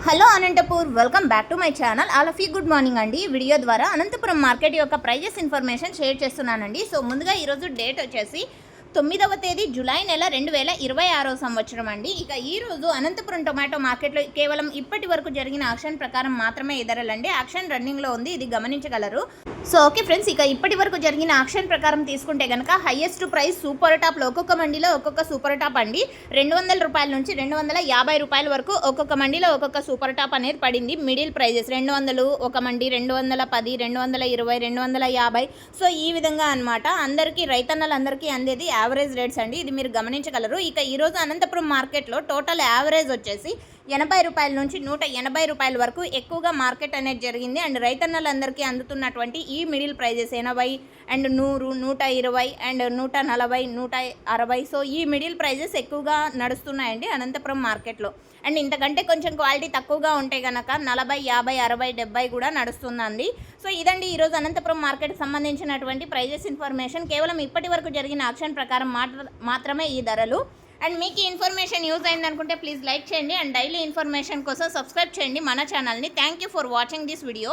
Hello Anantapur, welcome back to my channel. All of you good morning అండి. Video ద్వారా Anantapuram market యొక్క prices information share చేస్తున్నానండి. So ముందుగా ఈరోజు డేట్ వచ్చేసి 9వ తేదీ జూలై నెల 2026 సంవత్సరం అండి. ఇక ఈరోజు అనంతపురం టొమాటో మార్కెట్లో కేవలం ఇప్పటి వరకు జరిగిన ఆక్షన్ ప్రకారం మాత్రమే ఈ ధరలండి. ఆక్షన్ రన్నింగ్లో ఉంది, ఇది గమనించగలరు. సో ఓకే ఫ్రెండ్స్, ఇక ఇప్పటి వరకు జరిగిన ఆక్షన్ ప్రకారం తీసుకుంటే కనుక హైయెస్ట్ ప్రైస్ సూపర్ టాప్లో ఒక్కొక్క మండీలో ఒక్కొక్క సూపర్ టాప్ అండి 200 రూపాయల నుంచి 250 రూపాయల వరకు ఒక్కొక్క మండీలో ఒక్కొక్క సూపర్ టాప్ అనేది పడింది. మిడిల్ ప్రైజెస్ 200 ఒక మండి, 210, 220, 250. సో ఈ విధంగా అనమాట. అందరికీ రైతన్నలందరికీ అందేది యావరేజ్ రేట్స్ అండి, ఇది మీరు గమనించగలరు. ఇక ఈరోజు అనంతపురం మార్కెట్లో టోటల్ యావరేజ్ వచ్చేసి 80 రూపాయల నుంచి 180 రూపాయల వరకు ఎక్కువగా మార్కెట్ అనేది జరిగింది. అండ్ రైతన్నలందరికీ అందుతున్నటువంటి ఈ middle prices 80 and 100, 120 and 140, 160. So ఈ మిడిల్ ప్రైజెస్ ఎక్కువగా నడుస్తున్నాయండి అనంతపురం మార్కెట్లో. అండ్ ఇంతకంటే కొంచెం క్వాలిటీ తక్కువగా ఉంటే కనుక 40, 50, 60, 70 కూడా నడుస్తుందండి. సో ఇదండి ఈరోజు అనంతపురం మార్కెట్కి సంబంధించినటువంటి ప్రైజెస్ ఇన్ఫర్మేషన్. కేవలం ఇప్పటి వరకు జరిగిన ఆక్షన్ ప్రకారం మాత్రమే ఈ ధరలు. అండ్ మీకు ఈ ఇన్ఫర్మేషన్ యూజ్ అయిందనుకుంటే ప్లీజ్ లైక్ చేయండి. అండ్ డైలీ ఇన్ఫర్మేషన్ కోసం సబ్స్క్రైబ్ చేయండి మన ఛానల్ని. Thank you for watching this video.